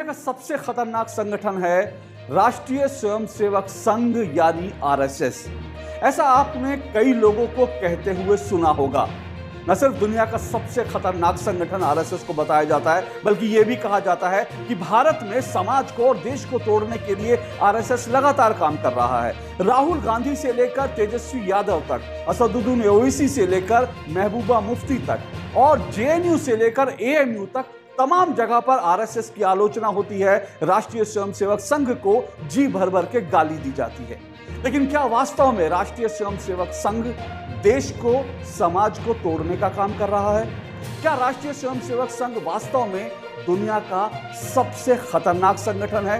का सबसे खतरनाक संगठन है राष्ट्रीय स्वयंसेवक संघ यानी आरएसएस। ऐसा आपने कई लोगों को कहते हुए सुना होगा। न सिर्फ दुनिया का सबसे खतरनाक संगठन आरएसएस को बताया जाता है, बल्कि यह भी कहा जाता है कि भारत में समाज को और देश को तोड़ने के लिए आरएसएस लगातार काम कर रहा है। राहुल गांधी से लेकर तेजस्वी यादव तक, असदुद्दीन ओवैसी से लेकर महबूबा मुफ्ती तक और जेएनयू से लेकर एएमयू तक तमाम जगह पर आरएसएस की आलोचना होती है। राष्ट्रीय स्वयंसेवक संघ को जी भर भर के गाली दी जाती है। लेकिन क्या वास्तव में राष्ट्रीय स्वयंसेवक संघ देश को, समाज को तोड़ने का काम कर रहा है? क्या राष्ट्रीय स्वयंसेवक संघ वास्तव में दुनिया का सबसे खतरनाक संगठन है?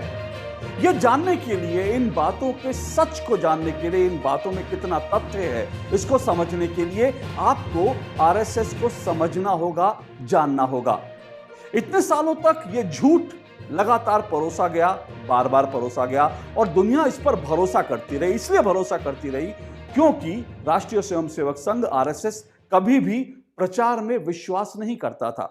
यह जानने के लिए, इन बातों के सच को जानने के लिए, इन बातों में कितना तथ्य है, इसको समझने के लिए आपको आरएसएस को समझना होगा, जानना होगा। इतने सालों तक यह झूठ लगातार परोसा गया, बार बार परोसा गया और दुनिया इस पर भरोसा करती रही। इसलिए भरोसा करती रही क्योंकि राष्ट्रीय स्वयंसेवक संघ आरएसएस कभी भी प्रचार में विश्वास नहीं करता था।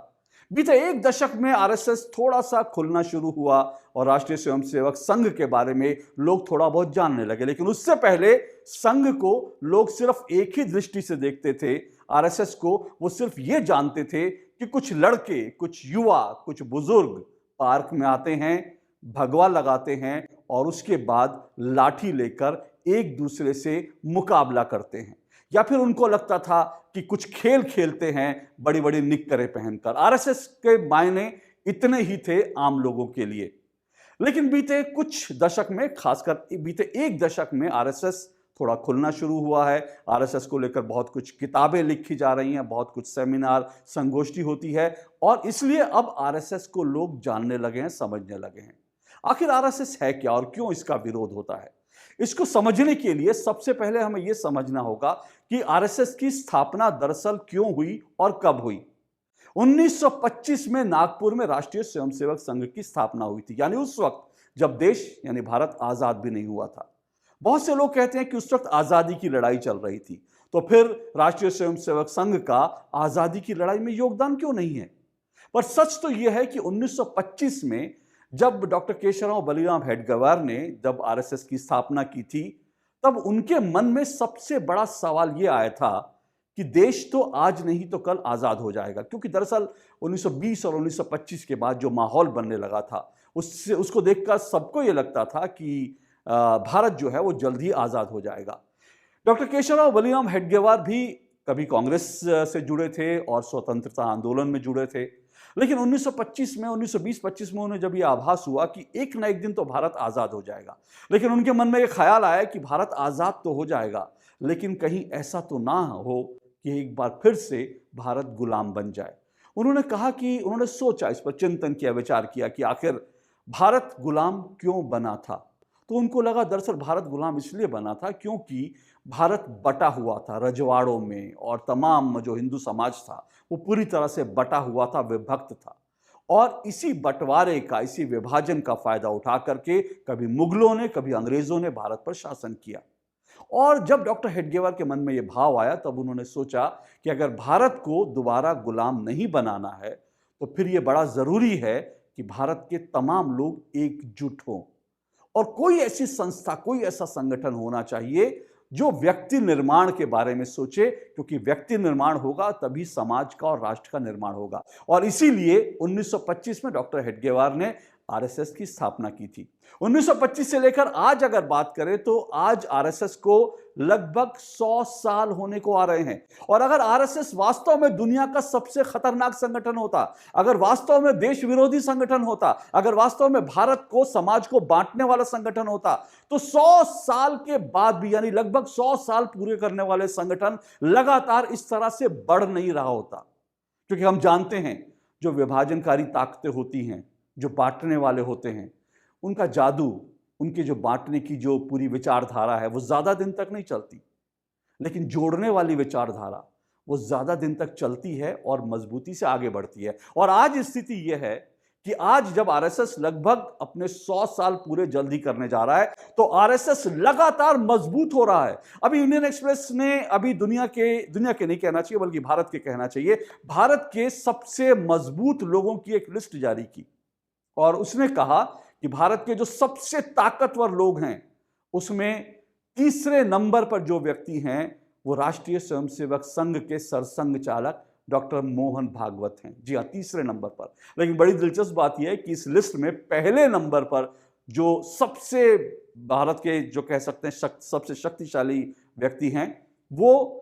बीते एक दशक में आरएसएस थोड़ा सा खुलना शुरू हुआ और राष्ट्रीय स्वयंसेवक संघ के बारे में लोग थोड़ा बहुत जानने लगे। लेकिन उससे पहले संघ को लोग सिर्फ एक ही दृष्टि से देखते थे। आरएसएस को वो सिर्फ ये जानते थे कि कुछ लड़के, कुछ युवा, कुछ बुजुर्ग पार्क में आते हैं, भगवा लगाते हैं और उसके बाद लाठी लेकर एक दूसरे से मुकाबला करते हैं। या फिर उनको लगता था कि कुछ खेल खेलते हैं बड़ी बड़ी निक्करें पहनकर। आरएसएस के मायने इतने ही थे आम लोगों के लिए। लेकिन बीते कुछ दशक में, खासकर बीते एक दशक में आरएसएस थोड़ा खुलना शुरू हुआ है। आरएसएस को लेकर बहुत कुछ किताबें लिखी जा रही हैं, बहुत कुछ सेमिनार, संगोष्ठी होती है और इसलिए अब आरएसएस को लोग जानने लगे हैं, समझने लगे हैं। आखिर आरएसएस है क्या और क्यों इसका विरोध होता है? इसको समझने के लिए सबसे पहले हमें यह समझना होगा कि आरएसएस की स्थापना दरअसल क्यों हुई और कब हुई। 1925 में नागपुर में राष्ट्रीय स्वयंसेवक संघ की स्थापना हुई थी, यानी उस वक्त जब देश यानी भारत आजाद भी नहीं हुआ था। बहुत से लोग कहते हैं कि उस वक्त आजादी की लड़ाई चल रही थी, तो फिर राष्ट्रीय स्वयंसेवक संघ का आजादी की लड़ाई में योगदान क्यों नहीं है? पर सच तो यह है कि 1925 में जब डॉक्टर केशवराव बलिराम हेडगेवार ने जब आरएसएस की स्थापना की थी, तब उनके मन में सबसे बड़ा सवाल यह आया था कि देश तो आज नहीं तो कल आजाद हो जाएगा। क्योंकि दरअसल 1920 और 1925 के बाद जो माहौल बनने लगा था, उसको देखकर सबको यह लगता था कि भारत जो है वो जल्द ही आजाद हो जाएगा। डॉक्टर केशवराव बलिराम हेडगेवार भी कभी कांग्रेस से जुड़े थे और स्वतंत्रता आंदोलन में जुड़े थे। लेकिन 1925 में, 1920-25 में उन्हें जब यह आभास हुआ कि एक ना एक दिन तो भारत आजाद हो जाएगा, लेकिन उनके मन में यह ख्याल आया कि भारत आजाद तो हो जाएगा, लेकिन कहीं ऐसा तो ना हो कि एक बार फिर से भारत गुलाम बन जाए। उन्होंने सोचा, इस पर चिंतन किया, विचार किया कि आखिर भारत गुलाम क्यों बना था। तो उनको लगा दरअसल भारत गुलाम इसलिए बना था क्योंकि भारत बटा हुआ था रजवाड़ों में और तमाम जो हिंदू समाज था वो पूरी तरह से बटा हुआ था, विभक्त था। और इसी बंटवारे का, इसी विभाजन का फायदा उठा करके कभी मुगलों ने, कभी अंग्रेजों ने भारत पर शासन किया। और जब डॉक्टर हेडगेवार के मन में यह भाव आया, तब उन्होंने सोचा कि अगर भारत को दोबारा गुलाम नहीं बनाना है तो फिर यह बड़ा जरूरी है कि भारत के तमाम लोग एकजुट हों और कोई ऐसी संस्था, कोई ऐसा संगठन होना चाहिए जो व्यक्ति निर्माण के बारे में सोचे, क्योंकि व्यक्ति निर्माण होगा तभी समाज का और राष्ट्र का निर्माण होगा। और इसीलिए 1925 में डॉक्टर हेडगेवार ने आरएसएस की स्थापना की थी। 1925 से लेकर आज अगर बात करें तो आज आरएसएस को लगभग 100 साल होने को आ रहे हैं। और अगर आरएसएस वास्तव में दुनिया का सबसे खतरनाक संगठन होता, अगर वास्तव में देश विरोधी संगठन होता, अगर वास्तव में भारत को, समाज को बांटने वाला संगठन होता, तो 100 साल के बाद भी, यानी लगभग 100 साल पूरे करने वाले संगठन लगातार इस तरह से बढ़ नहीं रहा होता। क्योंकि हम जानते हैं जो विभाजनकारी ताकतें होती हैं, जो बांटने वाले होते हैं, उनका जादू, उनके जो बांटने की जो पूरी विचारधारा है वो ज्यादा दिन तक नहीं चलती, लेकिन जोड़ने वाली विचारधारा वो ज्यादा दिन तक चलती है और मजबूती से आगे बढ़ती है। और आज स्थिति यह है कि आज जब आरएसएस लगभग अपने 100 साल पूरे जल्दी करने जा रहा है, तो आरएसएस लगातार मजबूत हो रहा है। अभी इंडियन एक्सप्रेस ने अभी दुनिया के नहीं कहना चाहिए बल्कि भारत के कहना चाहिए, भारत के सबसे मजबूत लोगों की एक लिस्ट जारी की। और उसने कहा कि भारत के जो सबसे ताकतवर लोग हैं उसमें तीसरे नंबर पर जो व्यक्ति हैं वो राष्ट्रीय स्वयंसेवक संघ के सरसंघ चालक डॉक्टर मोहन भागवत हैं। जी हाँ, तीसरे नंबर पर। लेकिन बड़ी दिलचस्प बात यह है कि इस लिस्ट में पहले नंबर पर जो सबसे भारत के जो कह सकते हैं सबसे शक्तिशाली व्यक्ति हैं वो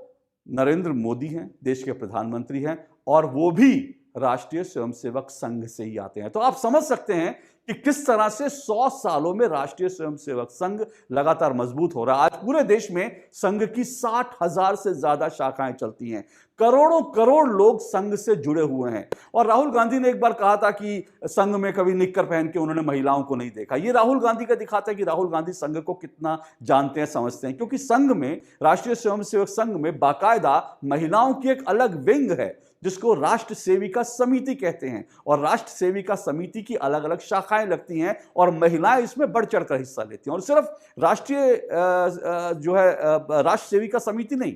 नरेंद्र मोदी हैं, देश के प्रधानमंत्री हैं, और वो भी राष्ट्रीय स्वयंसेवक संघ से ही आते हैं। तो आप समझ सकते हैं कि किस तरह से 100 सालों में राष्ट्रीय स्वयंसेवक संघ लगातार मजबूत हो रहा है। आज पूरे देश में संघ की 60,000 से ज्यादा शाखाएं चलती हैं। करोड़ों करोड़ लोग संघ से जुड़े हुए हैं। और राहुल गांधी ने एक बार कहा था कि संघ में कभी निक्कर पहन के उन्होंने महिलाओं को नहीं देखा। ये राहुल गांधी का दिखाता है कि राहुल गांधी संघ को कितना जानते हैं, समझते हैं। क्योंकि संघ में, राष्ट्रीय स्वयंसेवक संघ में बाकायदा महिलाओं की एक अलग विंग है जिसको राष्ट्र सेविका समिति कहते हैं। और राष्ट्र सेविका समिति की अलग अलग शाखाएं लगती हैं और महिलाएं इसमें बढ़ चढ़कर हिस्सा लेती हैं। और सिर्फ राष्ट्रीय राष्ट्र सेविका समिति नहीं,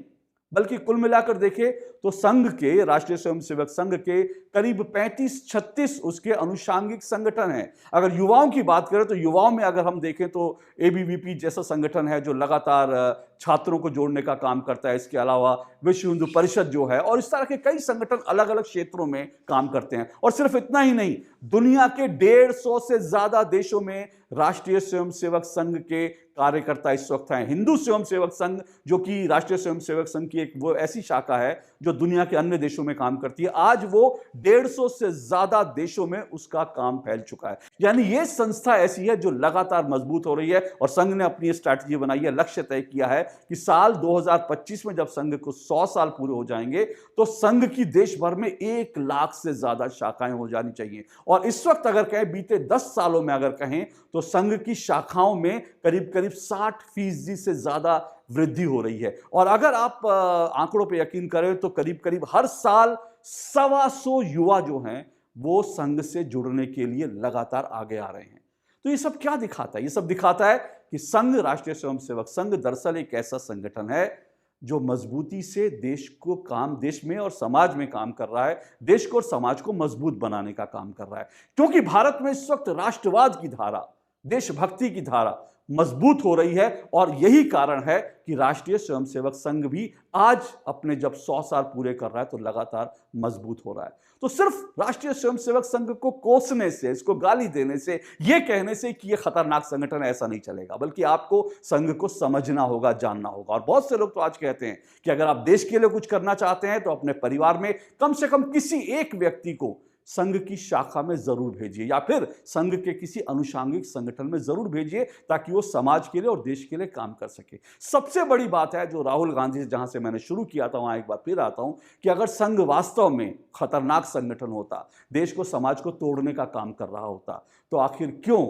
बल्कि कुल मिलाकर देखें तो संघ के, राष्ट्रीय स्वयंसेवक संघ के करीब 35-36 उसके अनुषांगिक संगठन हैं। अगर युवाओं की बात करें तो युवाओं में अगर हम देखें तो एबीवीपी जैसा संगठन है जो लगातार छात्रों को जोड़ने का काम करता है। इसके अलावा विश्व हिंदू परिषद जो है, और इस तरह के कई संगठन अलग अलग क्षेत्रों में काम करते हैं। और सिर्फ इतना ही नहीं, दुनिया के 150 से ज्यादा देशों में राष्ट्रीय स्वयंसेवक संघ के कार्यकर्ता इस वक्त हैं। हिंदू स्वयंसेवक संघ, जो कि राष्ट्रीय स्वयंसेवक संघ की एक वो ऐसी शाखा है जो दुनिया के अन्य देशों में काम करती है, आज वो 150 से ज्यादा देशों में उसका काम फैल चुका है। यानी ये संस्था ऐसी है जो लगातार मजबूत हो रही है। और संघ ने अपनी स्ट्रैटेजी बनाई है, लक्ष्य तय किया है कि साल 2025 में जब संघ को 100 साल पूरे हो जाएंगे तो संघ की देश भर में 1 लाख से ज्यादा शाखाएं हो जानी चाहिए। और इस वक्त अगर कहें, बीते 10 सालों में अगर कहें, तो संघ की शाखाओं में करीब करीब 60% से ज्यादा वृद्धि हो रही है। और अगर आप आंकड़ों पर यकीन करें तो करीब करीब हर साल 125 युवा जो हैं वो संघ से जुड़ने के लिए लगातार आगे आ रहे हैं। तो ये सब क्या दिखाता है? ये सब दिखाता है कि संघ, राष्ट्रीय स्वयंसेवक संघ दरअसल एक ऐसा संगठन है जो मजबूती से देश में और समाज में काम कर रहा है, देश को और समाज को मजबूत बनाने का काम कर रहा है। क्योंकि भारत में इस वक्त राष्ट्रवाद की धारा, देशभक्ति की धारा मजबूत हो रही है। और यही कारण है कि राष्ट्रीय स्वयंसेवक संघ भी आज अपने जब 100 साल पूरे कर रहा है तो लगातार मजबूत हो रहा है। तो सिर्फ राष्ट्रीय स्वयंसेवक संघ को कोसने से, इसको गाली देने से, यह कहने से कि यह खतरनाक संगठन है, ऐसा नहीं चलेगा। बल्कि आपको संघ को समझना होगा, जानना होगा। और बहुत से लोग तो आज कहते हैं कि अगर आप देश के लिए कुछ करना चाहते हैं तो अपने परिवार में कम से कम किसी एक व्यक्ति को संघ की शाखा में जरूर भेजिए, या फिर संघ के किसी अनुषांगिक संगठन में जरूर भेजिए, ताकि वो समाज के लिए और देश के लिए काम कर सके। सबसे बड़ी बात है जो राहुल गांधी से, जहां से मैंने शुरू किया था वहां एक बार फिर आता हूं, कि अगर संघ वास्तव में खतरनाक संगठन होता, देश को, समाज को तोड़ने का काम कर रहा होता, तो आखिर क्यों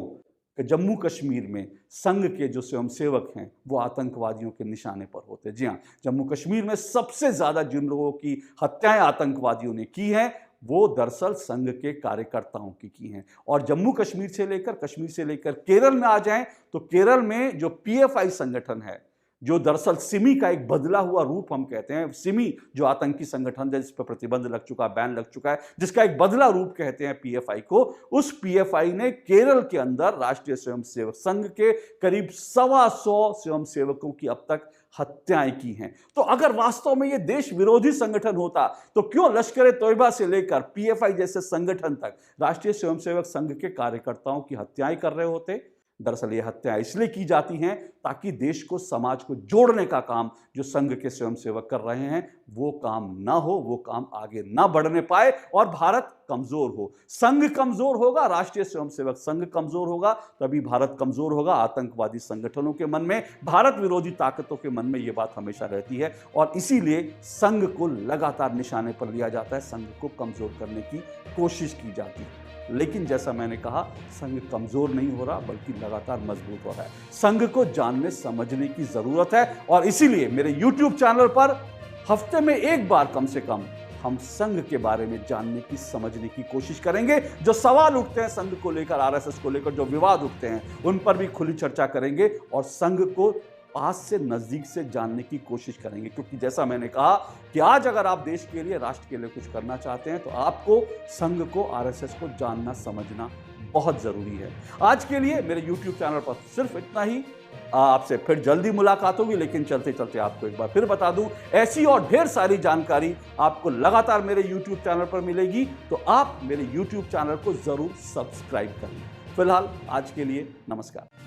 जम्मू कश्मीर में संघ के जो स्वयंसेवक हैं वो आतंकवादियों के निशाने पर होते? जी हाँ, जम्मू कश्मीर में सबसे ज्यादा जिन लोगों की हत्याएं आतंकवादियों ने की हैं वो दरअसल संघ के कार्यकर्ताओं की हैं। और जम्मू कश्मीर से लेकर केरल में आ जाएं तो केरल में जो पीएफआई संगठन है, जो दरअसल सिमी का एक बदला हुआ रूप हम कहते हैं, सिमी जो आतंकी संगठन है जिस पर प्रतिबंध लग चुका, बैन लग चुका है, जिसका एक बदला रूप कहते हैं पीएफआई को, उस पीएफआई ने केरल के अंदर राष्ट्रीय स्वयंसेवक संघ के करीब 125 स्वयंसेवकों की अब तक हत्याएं की हैं। तो अगर वास्तव में यह देश विरोधी संगठन होता तो क्यों लश्कर ए तोयबा से लेकर पीएफआई जैसे संगठन तक राष्ट्रीय स्वयंसेवक संघ के कार्यकर्ताओं की हत्याएं कर रहे होते? दरअसल ये हत्याएं इसलिए की जाती हैं ताकि देश को, समाज को जोड़ने का काम जो संघ के स्वयंसेवक कर रहे हैं वो काम ना हो, वो काम आगे ना बढ़ने पाए और भारत कमजोर हो। संघ कमजोर होगा, राष्ट्रीय स्वयंसेवक संघ कमजोर होगा, तभी भारत कमजोर होगा। आतंकवादी संगठनों के मन में, भारत विरोधी ताकतों के मन में ये बात हमेशा रहती है और इसीलिए संघ को लगातार निशाने पर लिया जाता है, संघ को कमजोर करने की कोशिश की जाती है। लेकिन जैसा मैंने कहा, संघ कमजोर नहीं हो रहा बल्कि लगातार मजबूत हो रहा है। संघ को जानने समझने की जरूरत है और इसीलिए मेरे YouTube चैनल पर हफ्ते में एक बार कम से कम हम संघ के बारे में जानने की, समझने की कोशिश करेंगे। जो सवाल उठते हैं संघ को लेकर, आरएसएस को लेकर जो विवाद उठते हैं, उन पर भी खुली चर्चा करेंगे और संघ को पास से, नजदीक से जानने की कोशिश करेंगे। क्योंकि जैसा मैंने कहा कि आज अगर आप देश के लिए, राष्ट्र के लिए कुछ करना चाहते हैं तो आपको संघ को, आरएसएस को जानना, समझना बहुत जरूरी है। आज के लिए मेरे YouTube चैनल पर सिर्फ इतना ही। आपसे फिर जल्दी मुलाकात होगी, लेकिन चलते चलते आपको एक बार फिर बता दूं, ऐसी और ढेर सारी जानकारी आपको लगातार मेरे YouTube चैनल पर मिलेगी, तो आप मेरे YouTube चैनल को जरूर सब्सक्राइब करें। फिलहाल आज के लिए नमस्कार।